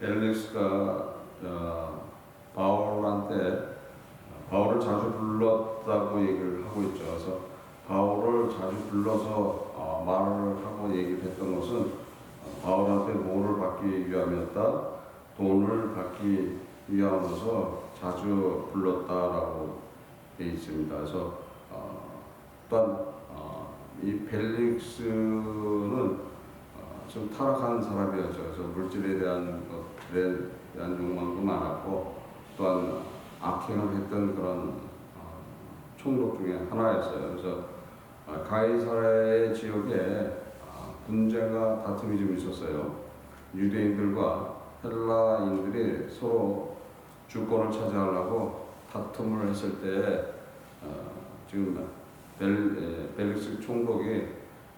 벨릭스가 바울한테 바울을 자주 불렀다고 얘기를 하고 있죠. 그래서 바울을 자주 불러서 말을 하고 얘기를 했던 것은 바울한테 뭐를 받기 위함이었다, 돈을 받기 위함으로서 자주 불렀다라고 되어 있습니다. 그래서 또한 이 벨릭스는 좀 타락한 사람이었죠. 그래서 물질에 대한 것들에 대한 욕망도 많았고 또한 악행을 했던 그런 총독 중에 하나였어요. 그래서 가이사라의 지역에 분쟁과 다툼이 좀 있었어요. 유대인들과 헬라인들이 서로 주권을 차지하려고 다툼을 했을 때 지금 벨릭스 총독이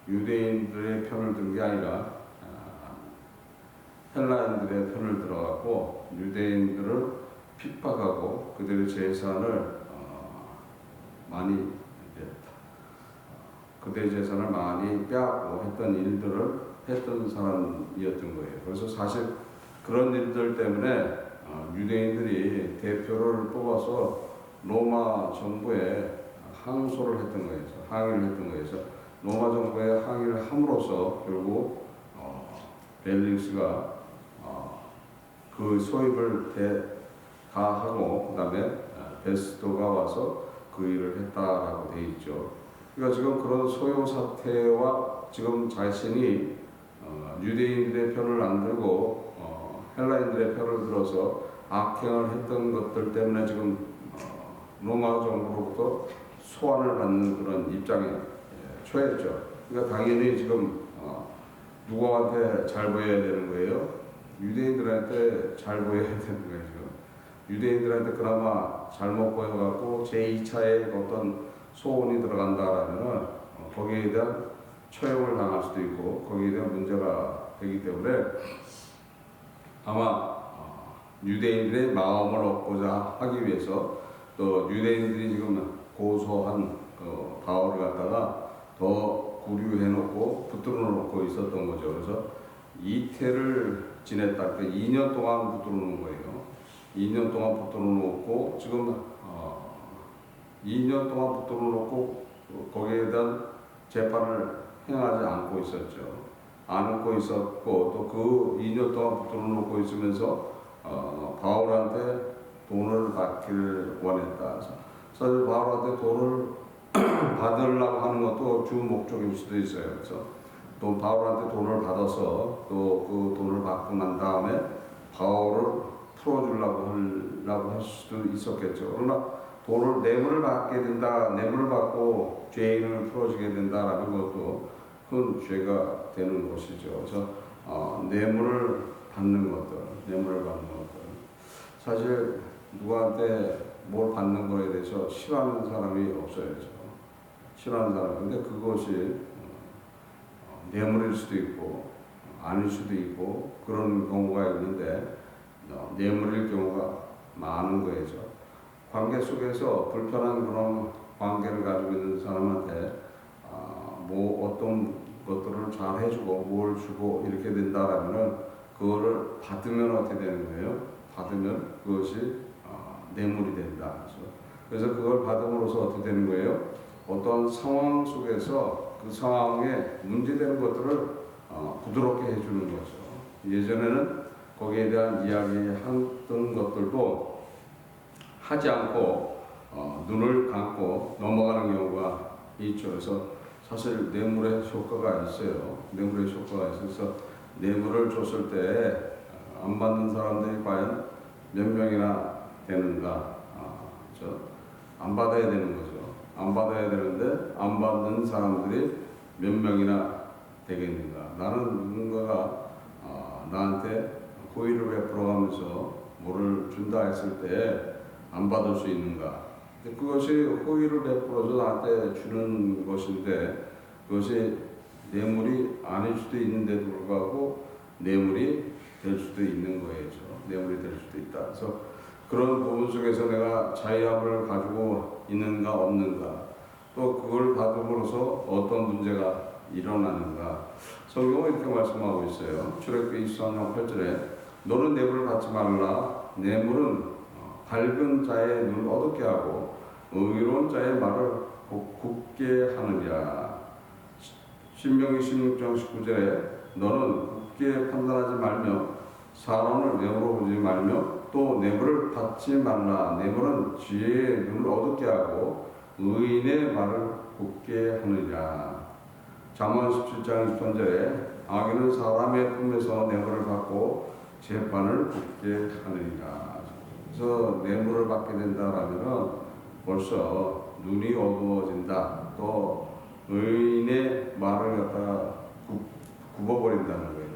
유대인들의 편을 든 게 아니라 헬라인들의 편을 들어가고 유대인들을 핍박하고 그들의 재산을 많이 그들의 재산을 많이 빼앗고 했던 일들을 했던 사람이었던 거예요. 그래서 사실 그런 일들 때문에 유대인들이 대표를 뽑아서 로마 정부에 항소를 했던 거예요. 항의를 했던 거예요. 그래서 로마 정부에 항의를 함으로써 결국 벨릭스가 그 소임을 다 하고 그 다음에 베스도가 와서 그 일을 했다라고 되어 있죠. 그러니까 지금 그런 소요 사태와 지금 자신이 유대인들의 편을 안 들고 헬라인들의 편을 들어서 악행을 했던 것들 때문에 지금 로마 정부로부터 소환을 받는 그런 입장에 처했죠. 그러니까 당연히 지금 누구한테 잘 보여야 되는 거예요? 유대인들한테 잘 보여야 되는 거예요. 지금 유대인들한테 그나마 잘못 보여갖고 제2차의 어떤 소원이 들어간다라면 거기에 대한 처형을 당할 수도 있고 거기에 대한 문제가 되기 때문에 아마 유대인들의 마음을 얻고자 하기 위해서 또 유대인들이 지금 고소한 바울을 갖다가 더 구류해놓고 붙들어 놓고 있었던 거죠. 그래서 이태를 지냈다. 그 2년 동안 붙들어 놓은 거예요. 2년 동안 붙들어 놓고 지금 2년 동안 붙들어 놓고 거기에 대한 재판을 행하지 않고 있었죠. 않고 있었고 또 그 2년 동안 붙들어 놓고 있으면서 바울한테 돈을 받기를 원했다. 사실 바울한테 돈을 받으려고 하는 것도 주 목적일 수도 있어요. 그래서 또 바울한테 돈을 받아서 또 그 돈을 받고 난 다음에 바울을 풀어주려고 할 수도 있었겠죠. 그러나 돈을 뇌물을 받게 된다, 뇌물을 받고 죄인을 풀어주게 된다라는 것도 큰 죄가 되는 것이죠. 그래서 뇌물을 받는 것들, 사실 누구한테 뭘 받는 거에 대해서 싫어하는 사람이 없어요. 싫어하는 사람. 근데 그것이 뇌물일 수도 있고 아닐 수도 있고 그런 경우가 있는데 뇌물일 경우가 많은 거죠. 관계 속에서 불편한 그런 관계를 가지고 있는 사람한테 뭐 어떤 것들을 잘 해주고 뭘 주고 이렇게 된다라면은 그거를 받으면 어떻게 되는 거예요? 받으면 그것이 뇌물이 된다. 그래서 그걸 받음으로써 어떻게 되는 거예요? 어떤 상황 속에서 그 상황에 문제되는 것들을 부드럽게 해주는 거죠. 예전에는 거기에 대한 이야기했던 것들도 하지 않고 눈을 감고 넘어가는 경우가 있죠. 그래서 사실 뇌물의 효과가 있어요. 뇌물의 효과가 있어서 뇌물을 줬을 때 안 받는 사람들이 과연 몇 명이나 되는가? 안 받아야 되는 거죠. 안 받아야 되는데 안 받는 사람들이 몇 명이나 되겠는가? 나는 누군가가 나한테 호의를 베풀어가면서 뭐를 준다 했을 때 안 받을 수 있는가? 그것이 호의를 베풀어서 나한테 주는 것인데 그것이 뇌물이 아닐 수도 있는데도 불구하고 뇌물이 될 수도 있는 거예요. 뇌물이 될 수도 있다. 그래서 그런 부분 속에서 내가 자유함을 가지고 있는가 없는가 또 그걸 받음으로써 어떤 문제가 일어나는가 성경은 이렇게 말씀하고 있어요. 출애굽기 24장 8절에 너는 뇌물을 받지 말라. 뇌물은 밝은 자의 눈을 어둡게 하고 의로운 자의 말을 굳게 하느니라. 신명기 16장 19절에 너는 굳게 판단하지 말며 사람을 뇌물로 보지 말며 또 뇌물을 받지 말라. 뇌물은 지혜의 눈을 어둡게 하고 의인의 말을 굳게 하느니라. 잠언 17장 23절에 악인은 사람의 품에서 뇌물을 받고 재판을 굳게 하느니라. 그래서 뇌물을 받게 된다라면은 벌써 눈이 어두워진다. 또 의인의 말을 갖다가 굽어버린다는 거예요.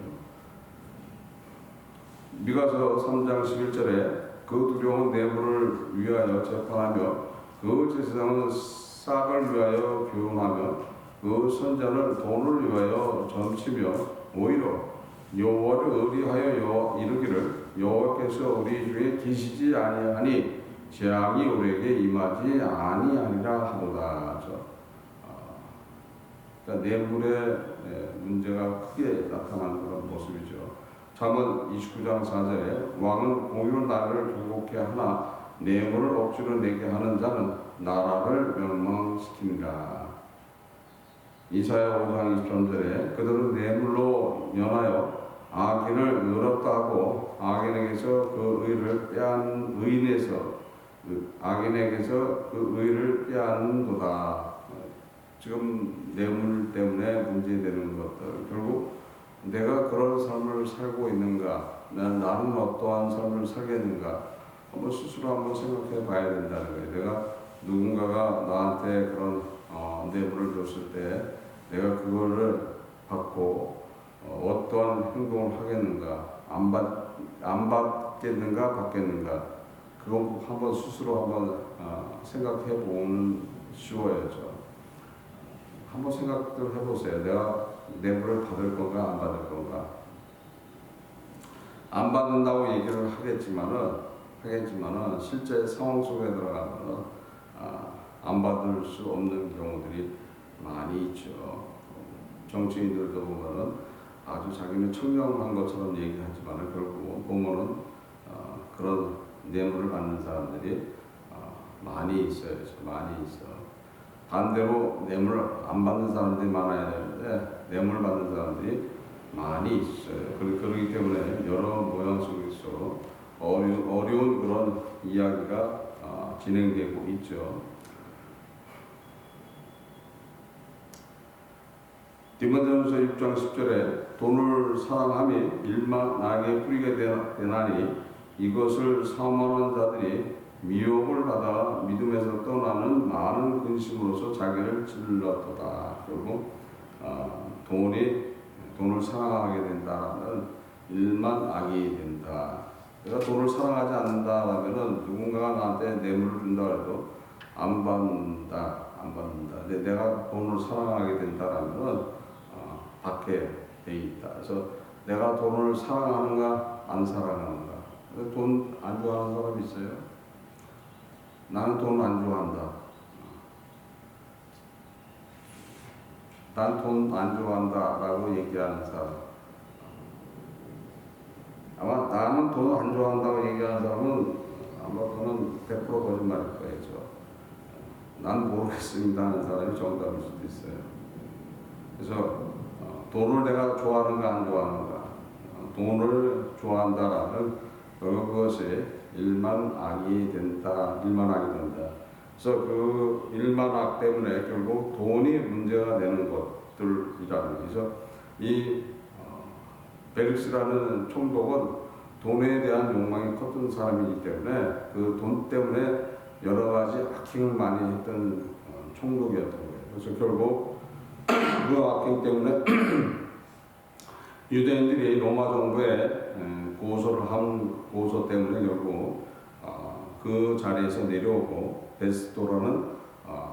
미가서 3장 11절에 그 두려운 뇌물을 위하여 재판하며 그 제사장은 싹을 위하여 교훈하며 그 선자는 돈을 위하여 점치며 오히려 여호와를 의리하여 이르기를 여호와께서 우리 중에 계시지 아니하니 재앙이 우리에게 임하지 아니하리라 하도다. 그러니까 뇌물의 문제가 크게 나타나는 그런 모습이죠. 잠언 29장 4절에 왕은 공의로 나라를 굴복케 하나 뇌물을 억지로 내게 하는 자는 나라를 멸망시키니라. 이사야 5장 23절에 그들은 뇌물로 연하여 악인을 의롭다 하고 악인에게서 그 의를 빼앗는 의인에서 악인에게서 그 의를 빼앗는도다. 지금 뇌물 때문에 문제되는 것들, 결국 내가 그런 삶을 살고 있는가, 나는 어떠한 삶을 살겠는가, 한번 스스로 한번 생각해 봐야 된다는 거예요. 내가 누군가가 나한테 그런 뇌물을 줬을 때 내가 그거를 받고 어떠한 행동을 하겠는가, 안 받겠는가, 받겠는가, 그거 한번 스스로 한번 생각해 보는 쉬워야죠. 한번 생각을 해보세요. 내가 뇌물을 받을 건가 안 받을 건가. 안 받는다고 얘기를 하겠지만은 실제 상황 속에 들어가면은 안 받을 수 없는 경우들이 많이 있죠. 정치인들도 보면은 아주 자기는 청렴한 것처럼 얘기하지만은 결국 보면은 그런 뇌물을 받는 사람들이 많이 있어요. 많이 있어. 반대로 뇌물 안 받는 사람들이 많아야 되는데 뇌물 받는 사람들이 많이 있어요. 그렇기 때문에 여러 모양 속에서 어려운 그런 이야기가 진행되고 있죠. 디모데전서 6장 10절에 돈을 사랑함이 일만하게 뿌리게 되나니 이것을 사모하는 자들이 미혹을 받아 믿음에서 떠나는 많은 근심으로서 자기를 찔렀도다. 결국 돈을 사랑하게 된다라면 일만 악이 된다. 내가 돈을 사랑하지 않는다라면은 누군가가 나한테 뇌물을 준다 해도 안 받는다. 근데 내가 돈을 사랑하게 된다라면은 받게 돼 있다. 그래서 내가 돈을 사랑하는가 안 사랑하는가. 돈 안 좋아하는 사람이 있어요? 나는 돈을 안 좋아한다. 난 돈 안 좋아한다 라고 얘기하는 사람. 아마 나는 돈 안 좋아한다고 얘기하는 사람은 아마 그는 100% 거짓말일 거예요. 난 모르겠습니다 하는 사람이 정답일 수도 있어요. 그래서 돈을 내가 좋아하는가 안 좋아하는가. 돈을 좋아한다라는 그것이 일만 악이 된다. 그래서 그 일만 악 때문에 결국 돈이 문제가 되는 것들이라는 거죠. 이 벨릭스라는 총독은 돈에 대한 욕망이 컸던 사람이기 때문에 그 돈 때문에 여러 가지 악행을 많이 했던 총독이었던 거예요. 그래서 결국 그 악행 때문에 유대인들이 로마 정부에 고소를 한 고소 때문에 결국 그 자리에서 내려오고 베스토라는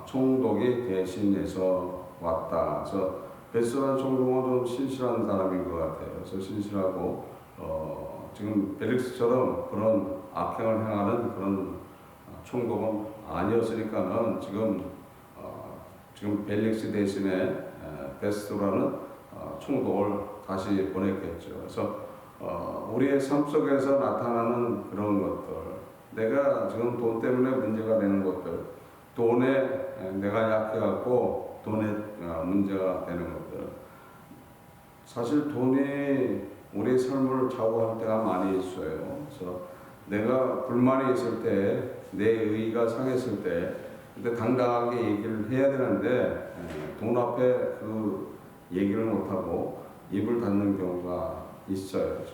총독이 대신해서 왔다. 그래서 베스토라는 총독은 좀 신실한 사람인 것 같아요. 그래서 신실하고 지금 벨릭스처럼 그런 악행을 행하는 그런 총독은 아니었으니까는 지금 벨릭스 대신에 베스토라는 총독을 다시 보냈겠죠. 그래서 우리의 삶 속에서 나타나는 그런 것들, 내가 지금 돈 때문에 문제가 되는 것들, 돈에 내가 약해갖고 돈에 문제가 되는 것들, 사실 돈이 우리의 삶을 좌우할 때가 많이 있어요. 그래서 내가 불만이 있을 때, 내 의의가 상했을 때, 그때 당당하게 얘기를 해야 되는데 돈 앞에 그 얘기를 못하고 입을 닫는 경우가 있어요. 그렇죠?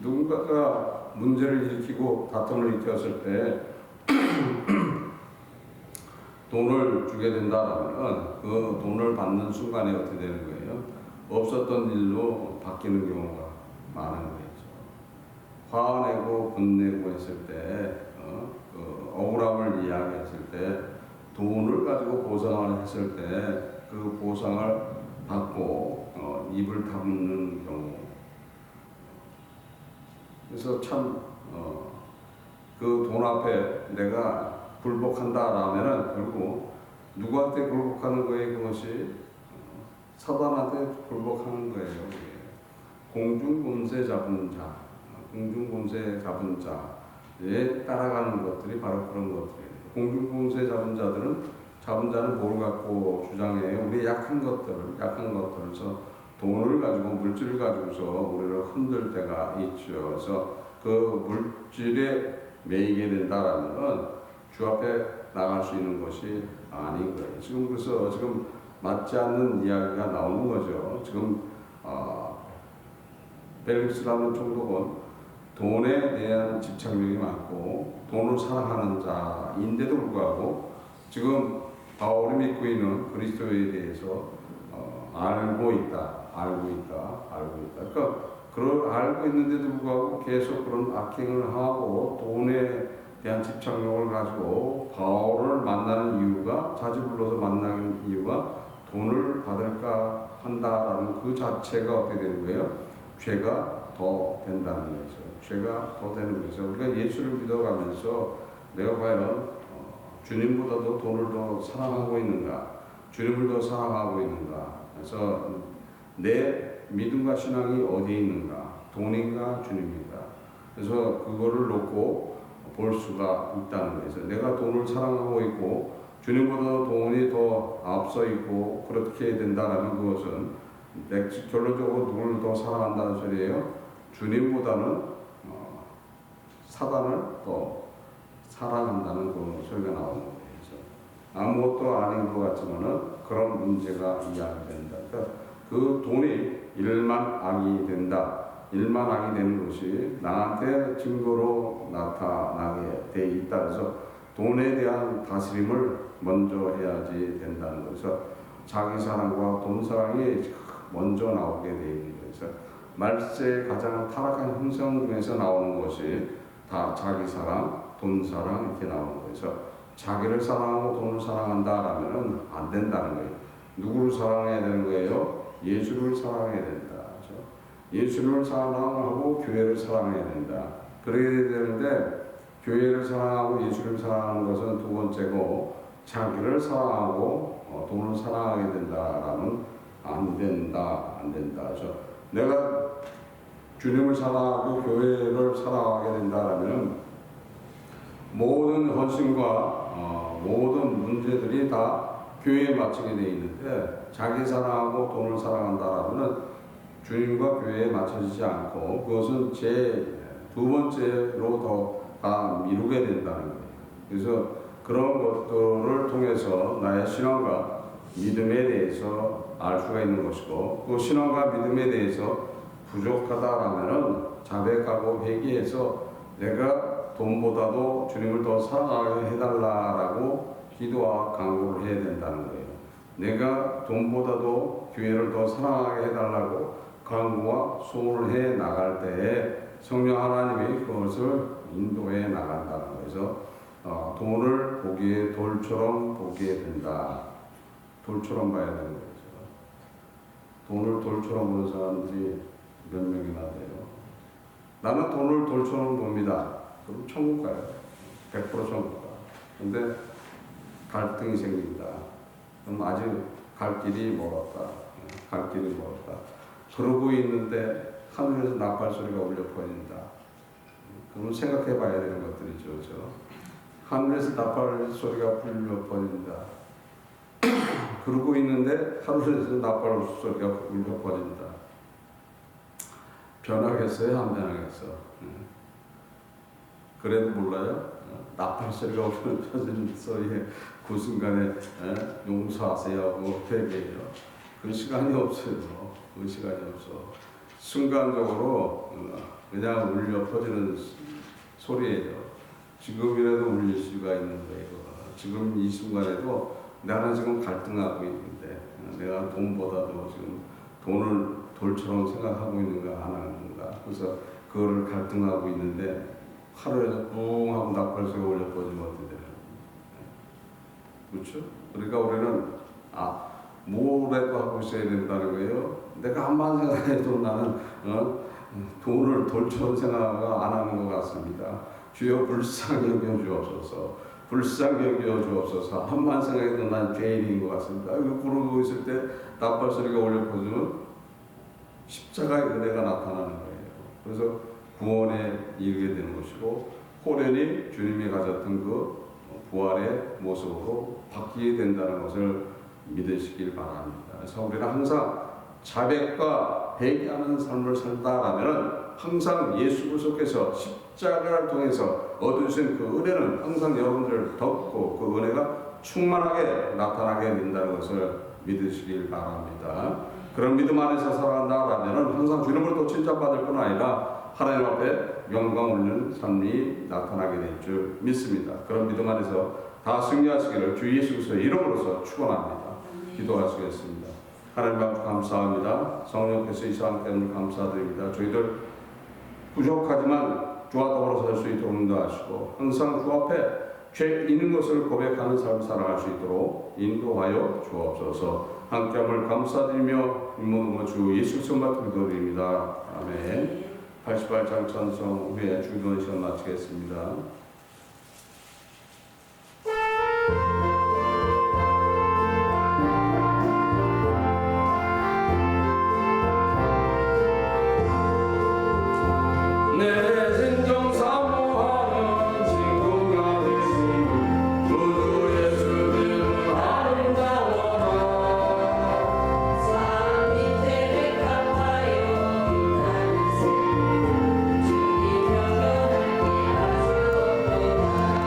누군가가 문제를 일으키고 다툼을 일으켰을 때 돈을 주게 된다면 그 돈을 받는 순간에 어떻게 되는 거예요? 없었던 일로 바뀌는 경우가 많은 거죠. 화내고 분내고 했을 때, 그 억울함을 이야기했을 때, 돈을 가지고 보상을 했을 때 그 보상을 받고 입을 다무는 경우. 그래서 참 그 돈 앞에 내가 굴복한다라면은 결국 누구한테 굴복하는 거예요? 그것이 사단한테 굴복하는 거예요. 공중본세 잡은 자, 공중본세 잡은 자에 따라가는 것들이 바로 그런 것들이에요. 공중본세 잡은 자는 뭘 갖고 주장해요? 우리 약한 것들에서 돈을 가지고 물질을 가지고서 우리를 흔들 때가 있죠. 그래서 그 물질에 매이게 된다라면 주 앞에 나갈 수 있는 것이 아닌 거예요. 그래서 지금 맞지 않는 이야기가 나오는 거죠. 지금 벨릭스라는 총독은 돈에 대한 집착력이 많고 돈을 사랑하는 자인데도 불구하고 지금 바울이 믿고 있는 그리스도에 대해서 알고 있다. 그러니까 알고 있는데도 불구하고 계속 그런 악행을 하고 돈에 대한 집착력을 가지고 바울을 만나는 이유가, 자주 불러서 만나는 이유가 돈을 받을까 한다라는 그 자체가 어떻게 되는 거예요? 죄가 더 된다는 거죠. 죄가 더 되는 거죠. 우리가 예수를 믿어가면서 내가 과연 주님보다도 돈을 더 사랑하고 있는가? 주님을 더 사랑하고 있는가? 그래서 내 믿음과 신앙이 어디에 있는가? 돈인가? 주님인가? 그래서 그거를 놓고 볼 수가 있다는 거죠. 내가 돈을 사랑하고 있고 주님보다 돈이 더 앞서 있고 그렇게 된다라는 그것은 결론적으로 누구를 더 사랑한다는 소리예요? 주님보다는 사단을 더 사랑한다는 그 소리가 나오는 거예요. 아무것도 아닌 것 같지만은 그런 문제가 이야기된다. 그러니까 그 돈이 일만 악이 된다. 일만 악이 되는 것이 나한테 증거로 나타나게 돼 있다. 그래서 돈에 대한 다스림을 먼저 해야지 된다는 거죠. 자기 사랑과 돈 사랑이 먼저 나오게 돼 있는 거죠. 말세의 가장 타락한 형성 중에서 나오는 것이 다 자기 사랑, 돈 사랑 이렇게 나오는 거죠. 자기를 사랑하고 돈을 사랑한다라면 안 된다는 거예요. 누구를 사랑해야 되는 거예요? 예수를 사랑해야 된다. 그렇죠? 예수를 사랑하고 교회를 사랑해야 된다. 그래야 되는데 교회를 사랑하고 예수를 사랑하는 것은 두 번째고 자기를 사랑하고 돈을 사랑하게 된다라면 안 된다. 그렇죠? 내가 주님을 사랑하고 교회를 사랑하게 된다라면 모든 헌신과 모든 문제들이 다 교회에 맞추게 되어 있는데 자기 사랑하고 돈을 사랑한다라면 주님과 교회에 맞춰지지 않고 그것은 두 번째로 다 미루게 된다는 거예요. 그래서 그런 것들을 통해서 나의 신앙과 믿음에 대해서 알 수가 있는 것이고 그 신앙과 믿음에 대해서 부족하다라면은 자백하고 회개해서 내가 돈보다도 주님을 더 사랑하게 해달라라고 기도와 간구를 해야 된다는 거예요. 내가 돈보다도 교회를 더 사랑하게 해달라고 간구와 소원을 해 나갈 때에 성령 하나님이 그것을 인도해 나간다는 거예요. 돈을 돌처럼 보게 된다. 돌처럼 봐야 되는 거죠. 돈을 돌처럼 보는 사람들이 몇 명이나 돼요. 나는 돈을 돌처럼 봅니다. 그럼 천국 가요. 100% 천국 가. 근데 갈등이 생긴다. 그럼 아직 갈 길이 멀었다. 그러고 있는데 하늘에서 나팔 소리가 울려 퍼진다. 그러면 생각해 봐야 되는 것들이죠. 그렇죠? 하늘에서 나팔 소리가 울려 퍼진다. 그러고 있는데 하늘에서 나팔 소리가 울려 퍼진다. 변하겠어요? 안 변하겠어? 그래도 몰라요? 나팔 소리가 울려 퍼지는 소리에 그 순간에 용서하세요 하고 회개해요. 그 시간이 없어요. 그 시간이 없어. 순간적으로 그냥 울려 퍼지는 소리예요. 지금이라도 울릴 수가 있는 거예요. 지금 이 순간에도 나는 지금 갈등하고 있는데 내가 돈보다도 지금 돈을 돌처럼 생각하고 있는가 안 하는가. 그래서 그거를 갈등하고 있는데 하루에서 뿡 하고 나팔 소리가 울려 퍼지면 어떻게 되나. 그렇죠? 그러니까 우리는 뭐라도 하고 있어야 된다는 거예요. 내가 한만 생각해도 나는 돈을 돌처럼 생각 안 하는 것 같습니다. 주여 불쌍히 여겨 주옵소서. 불쌍히 여겨 주옵소서. 한만 생각해도 난 죄인인 것 같습니다. 이거 부르고 있을 때 나팔 소리가 울려 퍼지면 십자가의 은혜가 나타나는 거예요. 그래서 구원에 이르게 되는 것이고 호련히 주님이 가졌던 그 부활의 모습으로 바뀌게 된다는 것을 믿으시길 바랍니다. 그래서 우리는 항상 자백과 회개하는 삶을 산다라면 항상 예수 그리스도께서 십자가를 통해서 얻으신 그 은혜는 항상 여러분들을 덮고 그 은혜가 충만하게 나타나게 된다는 것을 믿으시길 바랍니다. 그런 믿음 안에서 살아간다라면 항상 주님을 또 칭찬받을 뿐 아니라 하나님 앞에 영광 올리는 삶이 나타나게 될 줄 믿습니다. 그런 믿음 안에서 다 승리하시기를 주 예수 그리스도의 이름으로서 축원합니다. 기도하시겠습니다. 하나님 아버지 감사합니다. 성령께서 이 시간 때문에 감사드립니다. 저희들 부족하지만 주와 더불어 살 수 있도록 인도하시고 항상 주 앞에 죄 있는 것을 고백하는 삶을 살아갈 수 있도록 인도하여 주옵소서. 함께함을 감사드리며 모든 주 예수 그리스도 기도드립니다. 아멘. 88장 찬송 후에 주기도원 시간 마치겠습니다.